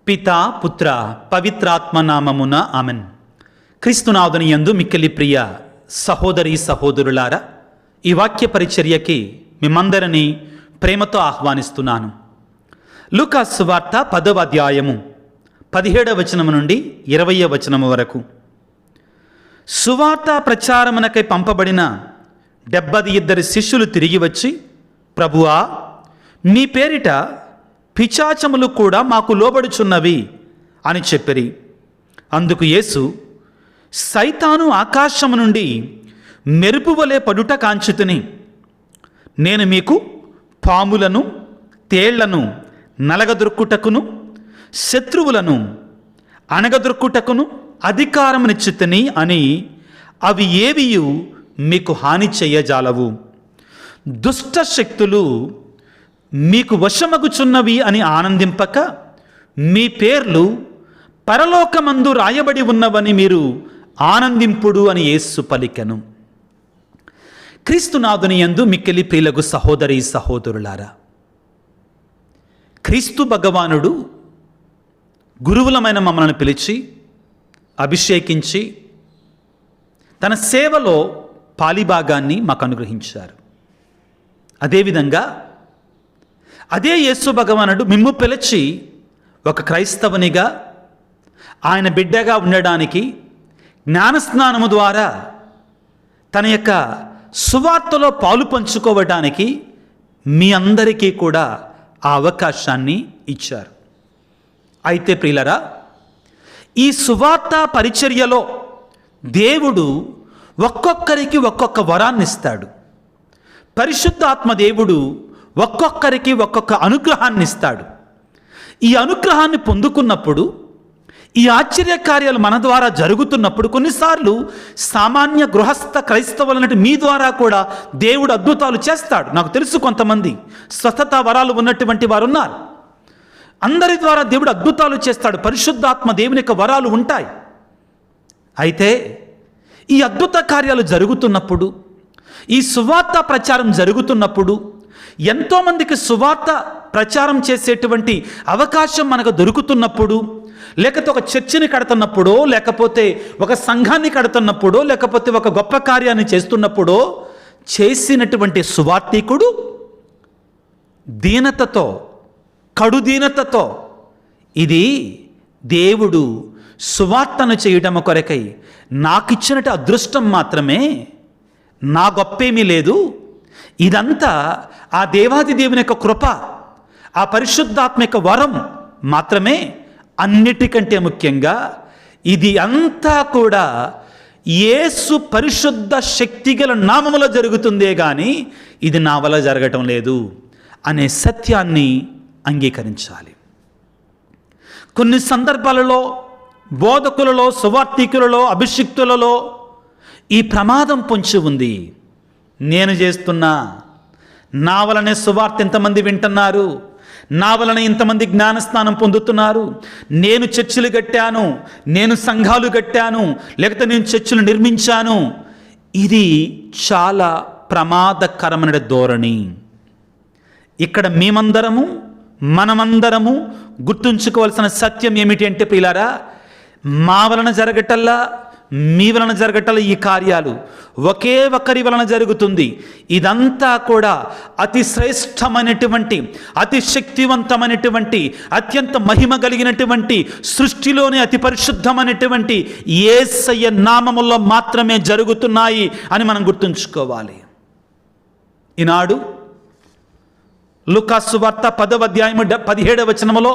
పితా పుత్ర పవిత్రాత్మ నామమున ఆమెన్. క్రీస్తునాథుని యందు మిక్కిలి ప్రియ సహోదరి సహోదరులారా, ఈ వాక్య పరిచర్యకి మిమ్మందరినీ ప్రేమతో ఆహ్వానిస్తున్నాను. లూకా సువార్త 10వ అధ్యాయము 17వ వచనము నుండి 20వ వచనము వరకు. సువార్త ప్రచారమునకై పంపబడిన 72 శిష్యులు తిరిగి వచ్చి, ప్రభువా, మీ పేరిట పిశాచములు కూడా మాకు లోబడుచున్నవి అని చెప్పిరి. అందుకు యేసు, సైతాను ఆకాశము నుండి మెరుపు వలె పడుట కాంచుతుని, నేను మీకు పాములను తేళ్లను నలగదొరుకుటకును శత్రువులను అణగదొరుకుటకును అధికారమునిచ్చితిని అని, అవి ఏవియు మీకు హాని చెయ్యజాలవు. దుష్ట శక్తులు మీకు వశమగుచున్నవి అని ఆనందింపక, మీ పేర్లు పరలోకమందు రాయబడి ఉన్నవని మీరు ఆనందింపుడు అని యేసు పలికెను. క్రీస్తునాథుని యందు మిక్కిలి ప్రియులకు సహోదరి సహోదరులారా, క్రీస్తు భగవానుడు గురువులమైన మమ్మల్ని పిలిచి అభిషేకించి తన సేవలో పాలిభాగాన్ని మాకు అనుగ్రహించారు. అదేవిధంగా అదే యేసు భగవానుడు మిమ్ము పిలిచి ఒక క్రైస్తవునిగా, ఆయన బిడ్డగా ఉండడానికి జ్ఞానస్నానము ద్వారా తన యొక్క సువార్తలో పాలు పంచుకోవడానికి మీ అందరికీ కూడా ఆ అవకాశాన్ని ఇచ్చారు. అయితే ప్రియులరా, ఈ సువార్త పరిచర్యలో దేవుడు ఒక్కొక్కరికి ఒక్కొక్క వరాన్ని ఇస్తాడు. పరిశుద్ధాత్మ దేవుడు ఒక్కొక్కరికి ఒక్కొక్క అనుగ్రహాన్ని ఇస్తాడు. ఈ అనుగ్రహాన్ని పొందుకున్నప్పుడు, ఈ ఆశ్చర్య కార్యాలు మన ద్వారా జరుగుతున్నప్పుడు, కొన్నిసార్లు సామాన్య గృహస్థ క్రైస్తవులన్నట్టు మీ ద్వారా కూడా దేవుడు అద్భుతాలు చేస్తాడు. నాకు తెలుసు, కొంతమంది స్వస్థత వరాలు ఉన్నటువంటి వారు ఉన్నారు. అందరి ద్వారా దేవుడు అద్భుతాలు చేస్తాడు. పరిశుద్ధాత్మ దేవుని యొక్క వరాలు ఉంటాయి. అయితే ఈ అద్భుత కార్యాలు జరుగుతున్నప్పుడు, ఈ సువార్త ప్రచారం జరుగుతున్నప్పుడు, ఎంతోమందికి సువార్త ప్రచారం చేసేటువంటి అవకాశం మనకు దొరుకుతున్నప్పుడు, లేకపోతే ఒక చర్చిని కడుతున్నప్పుడో, లేకపోతే ఒక సంఘాన్ని కడుతున్నప్పుడో, లేకపోతే ఒక గొప్ప కార్యాన్ని చేస్తున్నప్పుడో, చేసినటువంటి సువార్తికుడు దీనతతో, కడుదీనతతో, ఇది దేవుడు సువార్తను చేయడం కొరకై నాకిచ్చినట్టు అదృష్టం మాత్రమే, నా గొప్పేమీ లేదు, ఇదంతా ఆ దేవాది దేవుని యొక్క కృప, ఆ పరిశుద్ధాత్మ యొక్క వరం మాత్రమే, అన్నిటికంటే ముఖ్యంగా ఇది అంతా కూడా యేసు పరిశుద్ధ శక్తిగల నామములో జరుగుతుందే కానీ ఇది నా వల్ల జరగటం లేదు అనే సత్యాన్ని అంగీకరించాలి. కొన్ని సందర్భాలలో బోధకులలో, సువార్తికులలో, అభిషిక్తులలో ఈ ప్రమాదం పొంచి ఉంది. నేను చేస్తున్నా, నా వలనే సువార్త ఇంతమంది వింటున్నారు, నా వలన ఇంతమంది జ్ఞానస్నానం పొందుతున్నారు, నేను చర్చిలు కట్టాను, నేను సంఘాలు కట్టాను, లేకపోతే నేను చర్చిలు నిర్మించాను. ఇది చాలా ప్రమాదకరమైన ధోరణి. ఇక్కడ మనమందరము గుర్తుంచుకోవాల్సిన సత్యం ఏమిటి అంటే, ప్రియులారా, మా వలన జరగటల్లా, మీ వలన జరగటల్లా ఈ కార్యాలు ఒకే ఒక్కరి వలన జరుగుతుంది. ఇదంతా కూడా అతి శ్రేష్టమైనటువంటి, అతి శక్తివంతమైనటువంటి, అత్యంత మహిమ కలిగినటువంటి, సృష్టిలోనే అతి పరిశుద్ధమైనటువంటి యేసయ్య నామములో మాత్రమే జరుగుతున్నాయి అని మనం గుర్తుంచుకోవాలి. ఈనాడు లూకా సువార్త 10వ అధ్యాయము 17వ వచనములో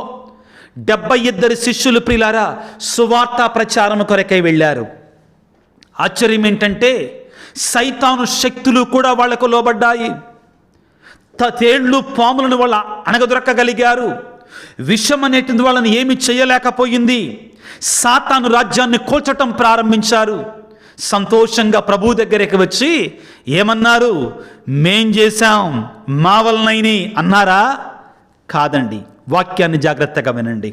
72 శిష్యులు ప్రియులారా సువార్త ప్రచారం కొరకై వెళ్ళారు. ఆశ్చర్యం ఏంటంటే, సైతాను శక్తులు కూడా వాళ్లకు లోబడ్డాయి. తేళ్లు పాములను వాళ్ళు అణగదొరకగలిగారు. విషం అనేటువంటి వాళ్ళని ఏమి చేయలేకపోయింది. సాతాను రాజ్యాన్ని కూల్చటం ప్రారంభించారు. సంతోషంగా ప్రభు దగ్గరికి వచ్చి ఏమన్నారు? మేం చేశాం, మా వలనైని అన్నారా? కాదండి. వాక్యాన్ని జాగ్రత్తగా వినండి.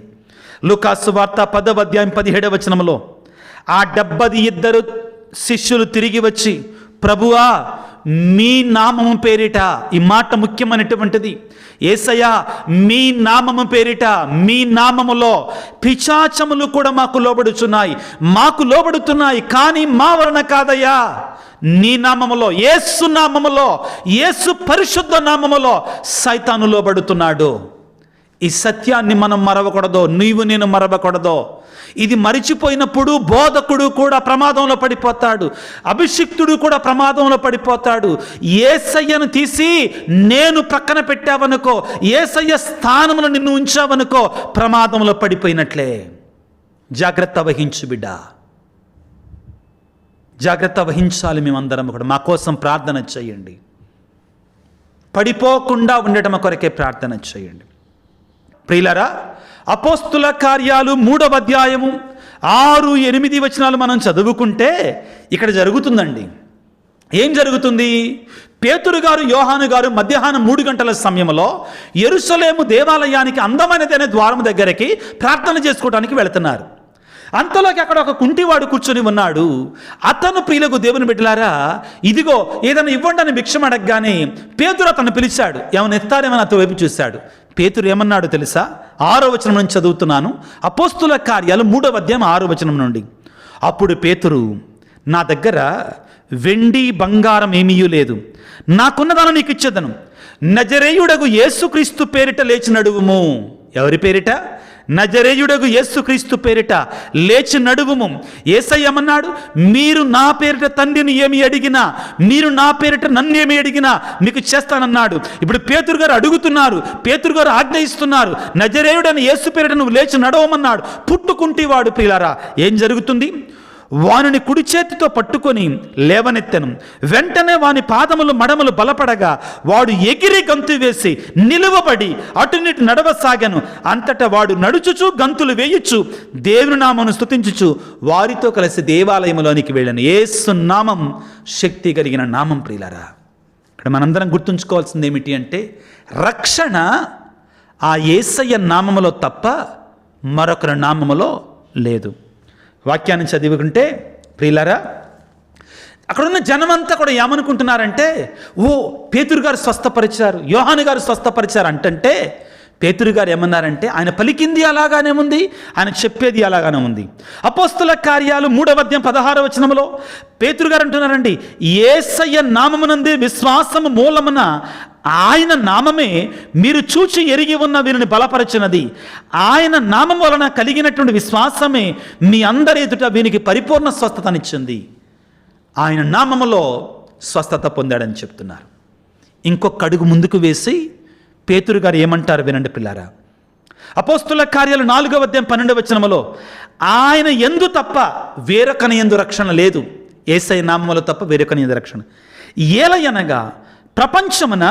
లూకా సువార్త 10వ అధ్యాయం 17వ వచనంలో ఆ 72 శిష్యులు తిరిగి వచ్చి, ప్రభువా, మీ నామము పేరిట, ఈ మాట ముఖ్యమైనటువంటిది, యేసయ్యా, మీ నామము పేరిట, మీ నామములో పిశాచములు కూడా మాకు లోబడుచున్నాయి, మాకు లోబడుతున్నాయి, కానీ మా వలన కాదయ్యా, నీ నామములో, యేసు నామములో, యేసు పరిశుద్ధ నామములో సైతాను లోబడుతున్నాడు. ఈ సత్యాన్ని మనం మరవకూడదు, నీవు నేను మరవకూడదు. ఇది మరిచిపోయినప్పుడు బోధకుడు కూడా ప్రమాదంలో పడిపోతాడు, అభిషిక్తుడు కూడా ప్రమాదంలో పడిపోతాడు. యేసయ్యను తీసి నేను ప్రక్కన పెట్టావనుకో, యేసయ్య స్థానములో నిన్ను ఉంచావనుకో, ప్రమాదంలో పడిపోయినట్లే. జాగ్రత్త వహించు బిడ్డ, జాగ్రత్త వహించాలి. మేమందరం కూడా మా కోసం ప్రార్థన చేయండి. పడిపోకుండా ఉండటం కొరకే ప్రార్థన చేయండి. ప్రియులారా, అపోస్తుల కార్యాలు 3వ అధ్యాయము 6-8 వచనాలు మనం చదువుకుంటే ఇక్కడ జరుగుతుందండి. ఏం జరుగుతుంది? పేతురు గారు, యోహాను గారు మధ్యాహ్నం 3 గంటల సమయంలో యెరూషలేము దేవాలయానికి అందమైనదైన ద్వారం దగ్గరికి ప్రార్థన చేసుకోవడానికి వెళుతున్నారు. అంతలోకి అక్కడ ఒక కుంటివాడు కూర్చొని ఉన్నాడు. అతను ప్రియులకు దేవుని బిడ్డలారా, ఇదిగో ఏదైనా ఇవ్వండి అని భిక్షం అడగగానే పేతురు అతను పిలిచాడు. ఏమైనా ఇస్తారేమని అతని వైపు చూశాడు. పేతురు ఏమన్నాడు తెలుసా? 6వ వచనం నుంచి చదువుతున్నాను. అపోస్తుల కార్యాలు 3వ అధ్యాయం 6వ వచనం నుండి. అప్పుడు పేతురు, నా దగ్గర వెండి బంగారం ఏమీ లేదు, నాకున్నదాన్ని నీకు ఇచ్చేదను. నజరేయుడగు యేసుక్రీస్తు పేరిట లేచి నడువుము. ఎవరి పేరిట? నజరేయుడగు యేసుక్రీస్తు పేరిట లేచి నడువుము. యేసయ్య ఏమన్నాడు? మీరు నా పేరిట తండ్రిని ఏమి అడిగినా, మీరు నా పేరిట నన్ను ఏమి అడిగినా మీకు చేస్తానన్నాడు. ఇప్పుడు పేతురు గారు అడుగుతున్నారు, పేతురు గారు ఆజ్ఞ ఇస్తున్నారు. నజరేయుడని యేసు పేరిట నువ్వు లేచి నడవమన్నాడు. పుట్టుకుంటేవాడు ప్రియులారా, ఏం జరుగుతుంది? వానిని కుడి చేతితో పట్టుకొని లేవనెత్తెను. వెంటనే వాని పాదములు మడములు బలపడగా వాడు ఎగిరి గంతు వేసి నిలువబడి అటునిటి నడవసాగాను. అంతటా వాడు నడుచుచు గంతులు వేయుచు దేవుని నామమును స్తుతించుచు వారితో కలిసి దేవాలయంలోనికి వెళ్ళాను. యేసు నామం శక్తి కలిగిన నామం ప్రియులారా. ఇక్కడ మనందరం గుర్తుంచుకోవాల్సింది ఏమిటి అంటే, రక్షణ ఆ యేసయ్య నామములో తప్ప మరొకరి నామములో లేదు. వాక్యాన్ని చదువుకుంటే ప్రియులారా, అక్కడున్న జనమంతా కూడా ఏమనుకుంటున్నారంటే, ఓ పేతురు గారు స్వస్థపరిచారు, యోహాను గారు స్వస్థపరిచారు అంటే పేతురు గారు ఏమన్నారంటే, ఆయన పలికింది అలాగానే ఉంది, ఆయన చెప్పేది అలాగానే ఉంది. అపోస్తుల కార్యాలు 3వ అధ్యాయం 16వ వచనంలో పేతురు గారు అంటున్నారండి, యేసయ్య నామమునందు విశ్వాసము మూలమున ఆయన నామమే మీరు చూచి ఎరిగి ఉన్న వీరిని బలపరచినది. ఆయన నామం వలన కలిగినటువంటి విశ్వాసమే మీ అందరి ఎదుట వీనికి పరిపూర్ణ స్వస్థతనిచ్చింది. ఆయన నామములో స్వస్థత పొందాడని చెప్తున్నారు. ఇంకొక అడుగు ముందుకు వేసి పేతురు గారు ఏమంటారు వినండి పిల్లారా. అపోస్తుల కార్యాలు 4వ అధ్యాయం 12వ వచనములో ఆయన యందు తప్ప వేరొకని యందు రక్షణ లేదు. యేసయ్య నామములో తప్ప వేరొకని యందు రక్షణ. ఏలయనగా ప్రపంచమున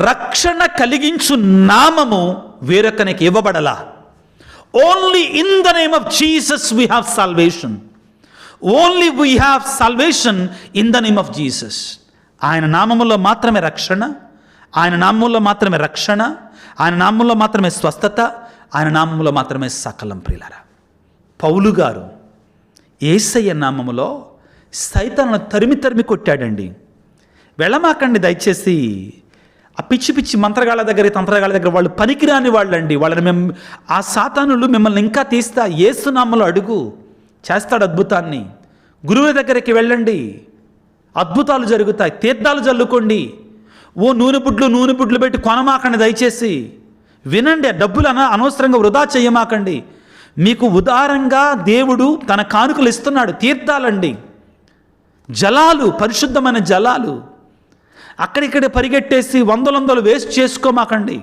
రక్షణ కలిగించు నామము వేరొకనికి ఇవ్వబడలా. Only in the name of Jesus we have salvation. Only we have salvation in the name of Jesus. ఆయన నామములో మాత్రమే రక్షణ, ఆయన నామములో మాత్రమే రక్షణ, ఆయన నామంలో మాత్రమే స్వస్థత, ఆయన నామంలో మాత్రమే సకలం ప్రియులారా. పౌలు గారు యేసయ్య నామములో సైతానును తరిమి కొట్టాడండి. వెళ్ళమాకండి దయచేసి. ఆ పిచ్చి పిచ్చి మంత్రగాళ్ళ దగ్గర, తంత్రగాళ్ళ దగ్గర వాళ్ళు పనికిరాని వాళ్ళండి. వాళ్ళని ఆ సాతానులు మిమ్మల్ని ఇంకా తీస్తా. యేసు నామములో అడుగు, చేస్తాడు అద్భుతాన్ని. గురువుల దగ్గరికి వెళ్ళండి, అద్భుతాలు జరుగుతాయి. తీర్థాలు జల్లుకోండి. ఓ నూనె బుడ్లు పెట్టి కొనమాకండి దయచేసి. వినండి, డబ్బులు అనవసరంగా వృధా చేయమాకండి. మీకు ఉదారంగా దేవుడు తన కానుకలు ఇస్తున్నాడు. తీర్థాలండి, జలాలు, పరిశుద్ధమైన జలాలు. అక్కడిక్కడ పరిగెట్టేసి వందలు వేస్ట్ చేసుకోమాకండి.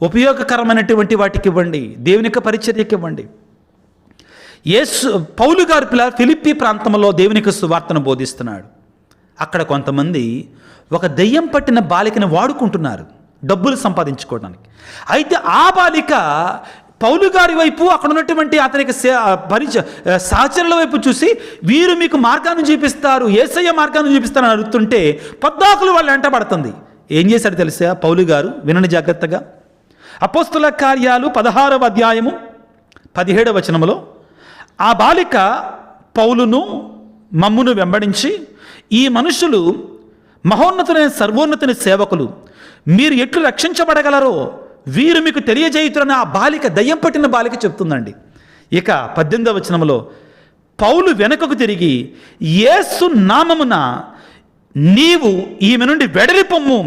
ఉపయోగకరమైనటువంటి వాటికి ఇవ్వండి, దేవునికి పరిచర్యకి ఇవ్వండి. పౌలు గారు ఫిలిప్పీ ప్రాంతంలో దేవునికి సువార్తను బోధిస్తున్నాడు. అక్కడ కొంతమంది ఒక దెయ్యం పట్టిన బాలికను వాడుకుంటున్నారు డబ్బులు సంపాదించుకోవడానికి. అయితే ఆ బాలిక పౌలు గారి వైపు, అక్కడ ఉన్నటువంటి అతనికి సహచరుల వైపు చూసి, వీరు మీకు మార్గాన్ని చూపిస్తారు, యేసయ్య మార్గాన్ని చూపిస్తారని అడుగుతుంటే పద్దాకులు వాళ్ళు వెంటబడుతుంది. ఏం చేశాడు తెలుసా పౌలు గారు? వినండి జాగ్రత్తగా. అపోస్తుల కార్యాలు 16వ అధ్యాయము 17వ వచనములో, ఆ బాలిక పౌలును మమ్మును వెంబడించి, ఈ మనుషులు మహోన్నతులైన సర్వోన్నతుని సేవకులు, మీరు ఎట్లు రక్షించబడగలరో వీరు మీకు తెలియజేయుతున్న ఆ బాలిక, దయ్యం పట్టిన బాలిక చెప్తుందండి. ఇక 18వ వచనంలో పౌలు వెనుకకు తిరిగి యేసు నామమున నీవు ఈమె నుండి వెడలిపొమ్ము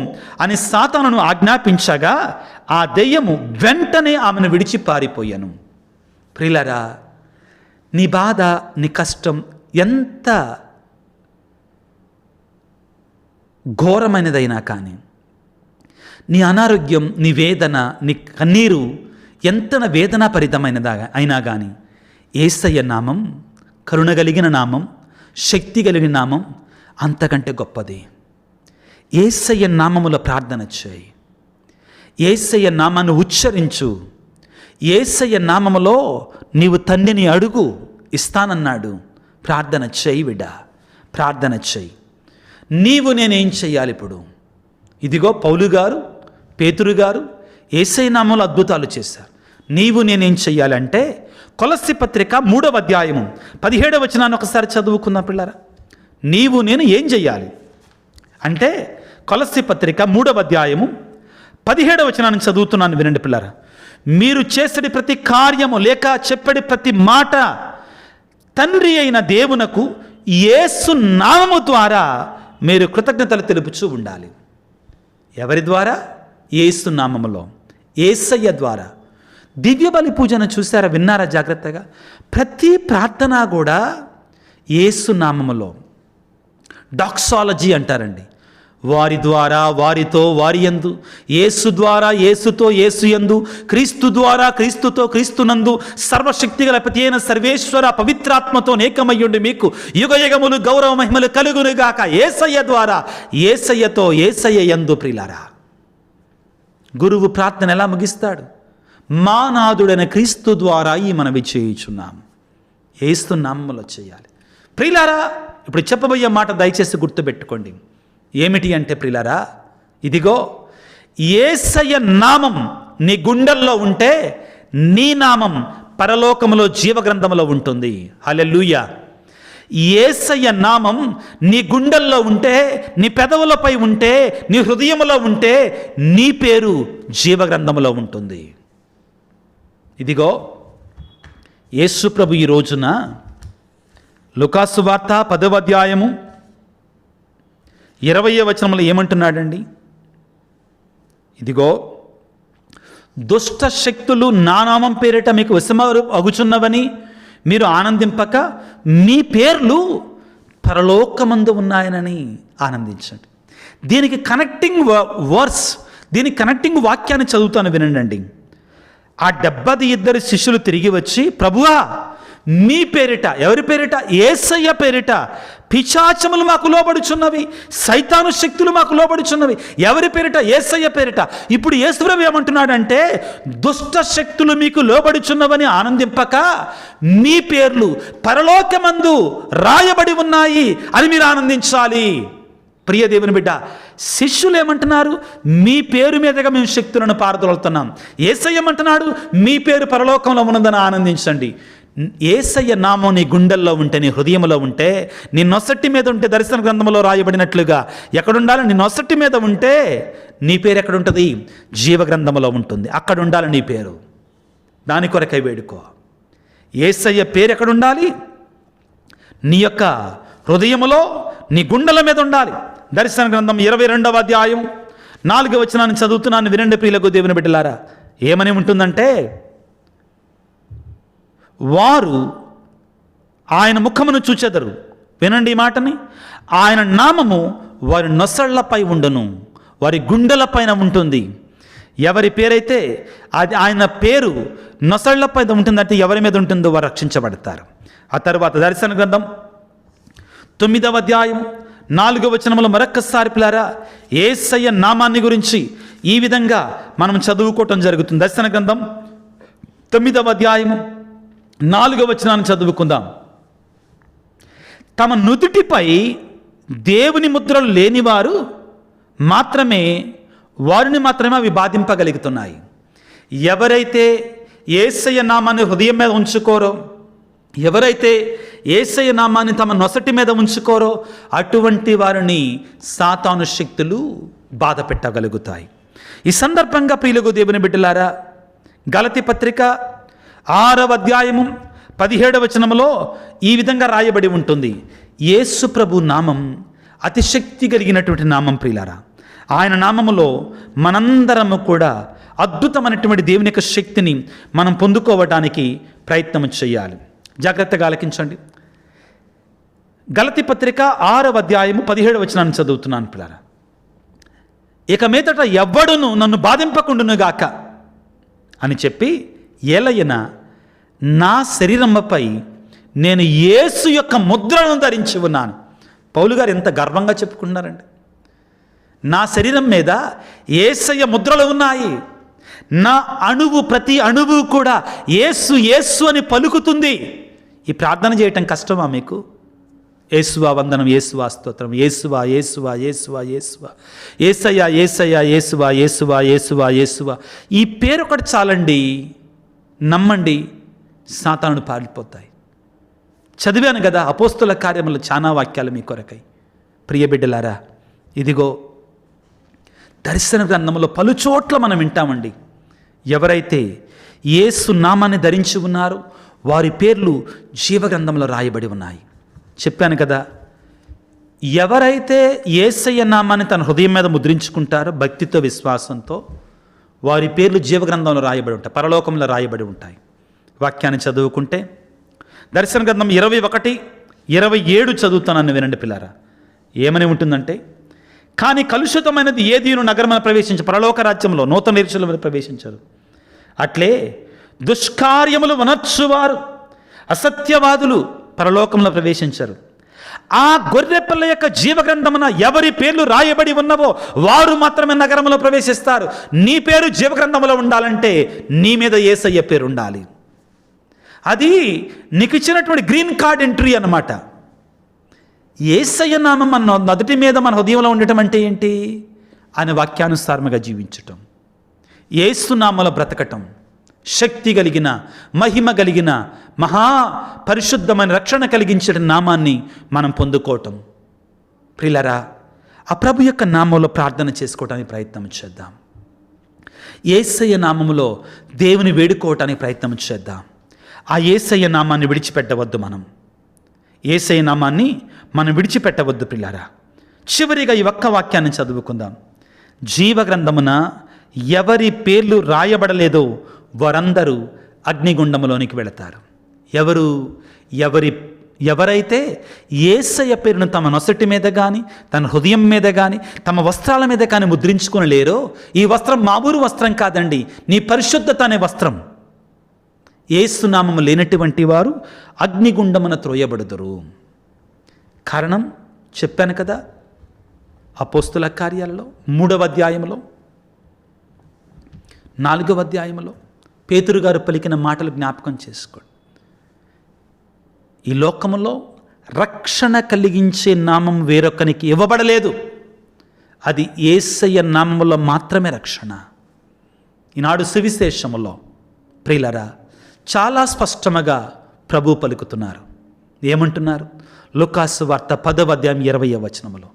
అని సాతానును ఆజ్ఞాపించగా ఆ దెయ్యము వెంటనే ఆమెను విడిచి పారిపోయాను. ప్రియులారా, నీ బాధ, నీ కష్టం ఎంత ఘోరమైనదైనా కానీ, నీ అనారోగ్యం, నీ వేదన, నీ కన్నీరు ఎంత వేదనాపరితమైనదా అయినా కానీ యేసయ్య నామం కరుణగలిగిన నామం, శక్తి కలిగిన నామం అంతకంటే గొప్పది. యేసయ్య నామములో ప్రార్థన చేయి, యేసయ్య నామాన్ని ఉచ్చరించు. యేసయ్య నామములో నీవు తండ్రిని అడుగు, ఇస్తానన్నాడు. ప్రార్థన చేయి బిడ్డ, ప్రార్థన చేయి. నేనేం చెయ్యాలి ఇప్పుడు? ఇదిగో పౌలు గారు, పేతురు గారు యేసయ్య నామంలో అద్భుతాలు చేశారు. నేనేం చెయ్యాలంటే కొలస్సీ పత్రిక 3వ అధ్యాయము 17వ వచనాన్ని ఒకసారి చదువుకుందాం పిల్లరా. నేను ఏం చెయ్యాలి అంటే కొలస్సీ పత్రిక 3వ అధ్యాయము 17వ వచనాన్ని చదువుతున్నాను, వినండి పిల్లరా. మీరు చేసడి ప్రతి కార్యము లేక చెప్పడి ప్రతి మాట తండ్రి అయిన దేవునకు యేసు నామము ద్వారా మీరు కృతజ్ఞతలు తెలుపుచూ ఉండాలి. ఎవరి ద్వారా? యేసు నామములో, యేసయ్య ద్వారా. దివ్య బలి పూజను చూసారా, విన్నారా జాగ్రత్తగా? ప్రతి ప్రార్థన కూడా యేసు నామములో. డాక్సాలజీ అంటారండి. వారి ద్వారా వారితో వారి యందు, యేసు ద్వారా యేసుతో యేసు యందు, క్రీస్తు ద్వారా క్రీస్తుతో క్రీస్తునందు, సర్వశక్తి గల ప్రతి అయిన సర్వేశ్వర పవిత్రాత్మతో నేకమయ్యుండి మీకు యుగయుగములు గౌరవ మహిమలు కలుగునుగాక. యేసయ్య ద్వారా యేసయ్యతో యేసయ్య యందు. ప్రియులారా, గురువు ప్రార్థన ఎలా ముగిస్తాడు? మా నాథుడైన క్రీస్తు ద్వారా ఈ మనవి చేయుచున్నాం. యేసు నామములో చేయాలి. ప్రియులారా, ఇప్పుడు చెప్పబోయే మాట దయచేసి గుర్తుపెట్టుకోండి. ఏమిటి అంటే ప్రియులారా, ఇదిగో యేసయ్య నామం నీ గుండెల్లో ఉంటే నీ నామం పరలోకములో జీవగ్రంథములో ఉంటుంది. హల్లెలూయా. యేసయ్య నామం నీ గుండెల్లో ఉంటే, నీ పెదవులపై ఉంటే, నీ హృదయములో ఉంటే నీ పేరు జీవగ్రంథములో ఉంటుంది. ఇదిగో యేసు ప్రభు ఈ రోజున లూకాసు వార్త 10వ అధ్యాయము 20వ వచనంలో ఏమంటున్నాడండి? ఇదిగో దుష్ట శక్తులు నా నామం పేరిట మీకు వశమరు అగుచున్నవని మీరు ఆనందింపక మీ పేర్లు పరలోకమందు ఉన్నాయనని ఆనందించండి. దీనికి కనెక్టింగ్ వర్స్, దీనికి కనెక్టింగ్ వాక్యాన్ని చదువుతాను, వినండి. ఆ 72 శిష్యులు తిరిగి వచ్చి, ప్రభువా మీ పేరిట, ఎవరి పేరిట? యేసయ్య పేరిట పిశాచములు మాకు లోబడుచున్నవి, సైతాను శక్తులు మాకు లోబడుచున్నవి. ఎవరి పేరిట? యేసయ్య పేరిట. ఇప్పుడు యేసుప్రభు ఏమంటున్నాడంటే, దుష్ట శక్తులు మీకు లోబడుచున్నవని ఆనందింపక మీ పేర్లు పరలోకమందు రాయబడి ఉన్నాయి అని మీరు ఆనందించాలి. ప్రియ దేవుని బిడ్డ, శిష్యులు ఏమంటున్నారు? మీ పేరు మీదుగా మేము శక్తులను పారదోలుతున్నాం. యేసయ్య ఏమంటున్నాడు? మీ పేరు పరలోకంలో ఉన్నదని ఆనందించండి. యేసయ్య నామం నీ గుండెల్లో ఉంటే, నీ హృదయంలో ఉంటే, నీ నొసటి మీద ఉంటే, దర్శన గ్రంథంలో రాయబడినట్లుగా ఎక్కడుండాలి? నీ నొసటి మీద ఉంటే నీ పేరు ఎక్కడుంటుంది? జీవగ్రంథంలో ఉంటుంది. అక్కడ ఉండాలి నీ పేరు. దాని కొరకై వేడుకో. యేసయ్య పేరు ఎక్కడుండాలి? నీ యొక్క హృదయములో, నీ గుండెల మీద ఉండాలి. దర్శన గ్రంథం 22వ అధ్యాయం 4వ వచనాన్ని చదువుతున్నాను, వినండి ప్రియులకు దేవుని బిడ్డలారా. ఏమని ఉంటుందంటే, వారు ఆయన ముఖమును చూచెదరు. వినండి ఈ మాటని. ఆయన నామము వారి నొసళ్లపై ఉండును, వారి గుండెల పైన ఉంటుంది. ఎవరి పేరైతే అది ఆయన పేరు నొసళ్లపై ఉంటుందంటే ఎవరి మీద ఉంటుందో వారు రక్షించబడతారు. ఆ తర్వాత దర్శన గ్రంథం 9వ అధ్యాయం 4వ వచనంలో మరొక్కసారి పిల్లారా యేసయ్య నామాన్ని గురించి ఈ విధంగా మనం చదువుకోవటం జరుగుతుంది. దర్శన గ్రంథం 9వ అధ్యాయము 4వ వచనాన్ని చదువుకుందాం. తమ నుదుటిపై దేవుని ముద్రలు లేనివారు మాత్రమే, వారిని మాత్రమే అవి బాధింపగలుగుతున్నాయి. ఎవరైతే యేసయ్య నామాన్ని హృదయం మీద ఉంచుకోరో, ఎవరైతే యేసయ్య నామాన్ని తమ నొసటి మీద ఉంచుకోరో అటువంటి వారిని సాతాను శక్తులు బాధ పెట్టగలుగుతాయి. ఈ సందర్భంగా ప్రియులకు దేవుని బిడ్డలారా, గలతీ పత్రిక 6వ అధ్యాయము 17వ వచనములో ఈ విధంగా రాయబడి ఉంటుంది. యేసు ప్రభు నామం అతిశక్తి కలిగినటువంటి నామం ప్రియులారా. ఆయన నామములో మనందరము కూడా అద్భుతమైనటువంటి దేవుని యొక్క శక్తిని మనం పొందుకోవడానికి ప్రయత్నం చేయాలి. జాగ్రత్తగా ఆలకించండి. గలతీ పత్రిక 6వ అధ్యాయము 17వ వచనాన్ని చదువుతున్నాను పిల్లరా. ఇక మీదట ఎవ్వడును నన్ను బాధింపకుండునుగాక అని చెప్పి, ఏలయన నా శరీరముపై నేను యేసు యొక్క ముద్రను ధరించి ఉన్నాను. పౌలు గారు ఎంత గర్వంగా చెప్పుకున్నారండి. నా శరీరం మీద యేసయ్య ముద్రలు ఉన్నాయి. నా అణువు, ప్రతి అణువు కూడా యేసు యేసు అని పలుకుతుంది. ఈ ప్రార్థన చేయటం కష్టమా మీకు? యేసువా వందనం, యేసువా స్తోత్రం, యేసువా యేసువా యేసువా యేసువా, యేసయ్యా యేసయ్యా, యేసువా యేసువా యేసువా యేసువా. ఈ పేరు ఒకటి చాలండి, నమ్మండి, సాతానుడు పారిపోతాయి. చదివాను కదా అపోస్తుల కార్యములు చాలా వాక్యాలు మీ కొరకై. ప్రియ బిడ్డలారా, ఇదిగో దర్శన గ్రంథంలో పలుచోట్ల మనం వింటామండి. ఎవరైతే యేసు నామాన్ని ధరించి ఉన్నారో వారి పేర్లు జీవగ్రంథంలో రాయబడి ఉన్నాయి. చెప్పాను కదా, ఎవరైతే యేసయ్య నామాన్ని తన హృదయం మీద ముద్రించుకుంటారో భక్తితో విశ్వాసంతో, వారి పేర్లు జీవగ్రంథంలో రాయబడి ఉంటాయి, పరలోకంలో రాయబడి ఉంటాయి. వాక్యాన్ని చదువుకుంటే దర్శన గ్రంథం 21:27 చదువుతానని వినండి పిల్లారా. ఏమని ఉంటుందంటే, కానీ కలుషితమైనది ఏదీను నగరమున ప్రవేశించి పరలోక రాజ్యంలో నూతన నిరీక్షల ప్రవేశించారు. అట్లే దుష్కార్యములు వనర్చువారు అసత్యవాదులు పరలోకంలో ప్రవేశించారు. ఆ గొర్రెపిల్ల యొక్క జీవగ్రంథమున ఎవరి పేర్లు రాయబడి ఉన్నవో వారు మాత్రమే నగరంలో ప్రవేశిస్తారు. నీ పేరు జీవగ్రంథంలో ఉండాలంటే నీ మీద యేసయ్య పేరు ఉండాలి. అది నీకు ఇచ్చినటువంటి గ్రీన్ కార్డ్ ఎంట్రీ అన్నమాట. యేసయ్య నామం మన మొదటి మీద మన హృదయంలో ఉండటం అంటే ఏంటి? ఆయన వాక్యానుసారముగా జీవించటం, యేసునామలో బ్రతకటం, శక్తి కలిగిన, మహిమ కలిగిన, మహా పరిశుద్ధమైన రక్షణ కలిగించే నామాన్ని మనం పొందుకోవటం. ప్రియులారా, ఆ ప్రభు యొక్క నామంలో ప్రార్థన చేసుకోవటానికి ప్రయత్నం చేద్దాం. యేసయ్య నామములో దేవుని వేడుకోవటానికి ప్రయత్నం చేద్దాం. ఆ యేసయ్య నామాన్ని విడిచిపెట్టవద్దు. యేసయ్య నామాన్ని మనం విడిచిపెట్టవద్దు ప్రియులారా. చివరిగా ఈ ఒక్క వాక్యాన్ని చదువుకుందాం. జీవగ్రంథమున ఎవరి పేర్లు రాయబడలేదో వారందరూ అగ్నిగుండములోనికి వెళతారు. ఎవరైతే యేసయ్య పేరును తమ నొసటి మీద కానీ, తన హృదయం మీద కానీ, తమ వస్త్రాల మీద కానీ ముద్రించుకొని లేరో, ఈ వస్త్రం మామూలు వస్త్రం కాదండి, నీ పరిశుద్ధత అనే వస్త్రం. యేసునామము లేనటువంటి వారు అగ్నిగుండమున త్రోయబడుదురు. కారణం చెప్పాను కదా, అపోస్తుల కార్యాలలో 3వ అధ్యాయంలో 4వ అధ్యాయంలో పేతురు గారు పలికిన మాటలు జ్ఞాపకం చేసుకోండి. ఈ లోకములో రక్షణ కలిగించే నామం వేరొకనికి ఇవ్వబడలేదు. అది యేసయ్య నామములో మాత్రమే రక్షణ. ఈనాడు సువిశేషములో ప్రియులారా చాలా స్పష్టముగా ప్రభు పలుకుతున్నారు. ఏమంటున్నారు? లూకాసు వార్త 10వ అధ్యాయం 20వ వచనములో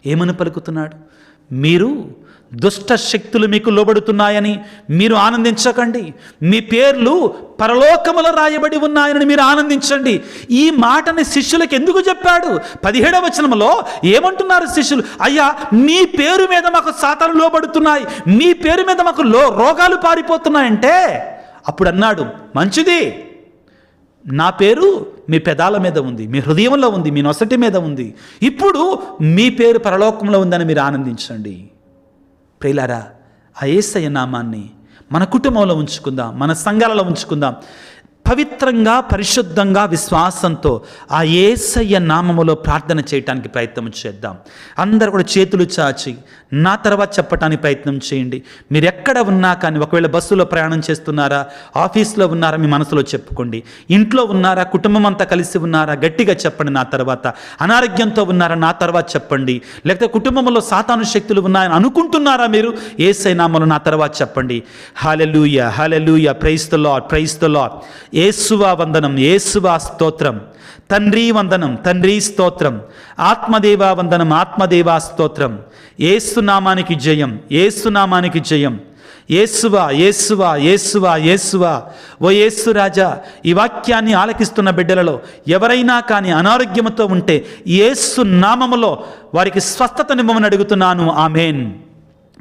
ఏమని పలుకుతున్నాడు? మీరు దుష్ట శక్తులు మీకు లోబడుతున్నాయని మీరు ఆనందించకండి, మీ పేర్లు పరలోకములో రాయబడి ఉన్నాయని మీరు ఆనందించండి. ఈ మాటని శిష్యులకు ఎందుకు చెప్పాడు? 17వ వచనములో ఏమంటున్నారు శిష్యులు? అయ్యా, మీ పేరు మీద మాకు సాతాను లోబడుతున్నాయి, మీ పేరు మీద మాకు రోగాలు పారిపోతున్నాయంటే అప్పుడు అన్నాడు, మంచిది, నా పేరు మీ పెదాల మీద ఉంది, మీ హృదయంలో ఉంది, మీ నొసటి మీద ఉంది. ఇప్పుడు మీ పేరు పరలోకంలో ఉందని మీరు ఆనందించండి. ప్రియులారా, ఆ యేసయ్య నామాన్ని మన కుటుంబంలో ఉంచుకుందాం, మన సంఘాలలో ఉంచుకుందాం. పవిత్రంగా, పరిశుద్ధంగా, విశ్వాసంతో ఆ యేసయ్య నామములో ప్రార్థన చేయటానికి ప్రయత్నం చేద్దాం. అందరూ కూడా చేతులు చాచి నా తర్వాత చెప్పటానికి ప్రయత్నం చేయండి. మీరు ఎక్కడ ఉన్నా కానీ, ఒకవేళ బస్సులో ప్రయాణం చేస్తున్నారా, ఆఫీస్లో ఉన్నారా, మీ మనసులో చెప్పుకోండి. ఇంట్లో ఉన్నారా, కుటుంబం అంతా కలిసి ఉన్నారా, గట్టిగా చెప్పండి నా తర్వాత. అనారోగ్యంతో ఉన్నారా, నా తర్వాత చెప్పండి. లేకపోతే కుటుంబంలో సాతాను శక్తులు ఉన్నాయని అనుకుంటున్నారా మీరు, యేసయ్య నామములో నా తర్వాత చెప్పండి. Hallelujah, hallelujah, praise the lord, praise the lord. యేసువా వందనం, యేసువా స్తోత్రం. తండ్రి వందనం, తండ్రి స్తోత్రం. ఆత్మదేవా వందనం, ఆత్మదేవా స్తోత్రం. యేసు నామానికి జయం, యేసు నామానికి జయం. యేసువా, యేసువా, యేసువా, యేసువా. ఓ యేసు రాజా, ఈ వాక్యాన్ని ఆలకిస్తున్న బిడ్డలలో ఎవరైనా కానీ అనారోగ్యంతో ఉంటే యేసు నామములో వారికి స్వస్థతనివ్వమని అడుగుతున్నాను. ఆమేన్.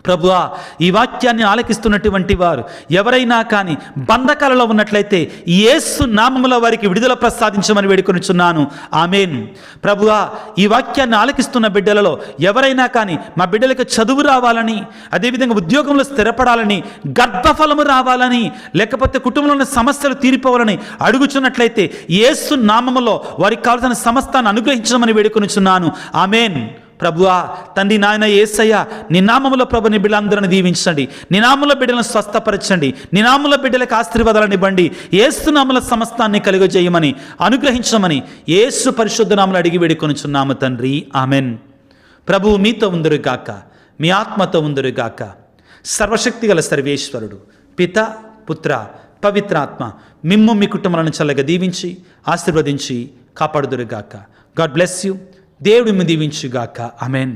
ప్రభువా, ఈ వాక్యాన్ని ఆలకిస్తున్నటువంటి వారు ఎవరైనా కానీ బంధకాలలో ఉన్నట్లయితే యేసు నామములో వారికి విడుదల ప్రసాదించమని వేడుకొనుచున్నాను. ఆమేన్. ప్రభువా, ఈ వాక్యాన్ని ఆలకిస్తున్న బిడ్డలలో ఎవరైనా కానీ మా బిడ్డలకు చదువు రావాలని, అదేవిధంగా ఉద్యోగంలో స్థిరపడాలని, గర్భఫలము రావాలని, లేకపోతే కుటుంబంలో ఉన్న సమస్యలు తీరిపోవాలని అడుగుచున్నట్లయితే యేసు నామములో వారికి కావాల్సిన సమస్తాన్ని అనుగ్రహించమని వేడుకొనుచున్నాను. ఆమేన్. ప్రభువా, తండ్రి నాయన యేసయ్య, నీ నామములో ప్రభు నీ బిడ్డలందరిని దీవించండి. నీ నామములో బిడ్డలను స్వస్థపరచండి. నీ నామములో బిడ్డలకు ఆశీర్వాదాలను ఇవ్వండి. యేసు నామముల సమస్తాన్ని కలుగజేయమని, అనుగ్రహించమని యేసు పరిశుద్ధ నామములో అడిగి వేడుకొనుచున్నాము తండ్రి. ఆమెన్. ప్రభువు మీతో ఉందురుగాక, మీ ఆత్మతో ఉందురుగాక. సర్వశక్తి గల సర్వేశ్వరుడు పిత, పుత్ర, పవిత్రాత్మ మిమ్ము మీ కుటుంబాలను చల్లగా దీవించి ఆశీర్వదించి కాపాడుదురుగాక. God bless you. దేవుడు మిమ్మల్ని దీవించుగాక. ఆమేన్.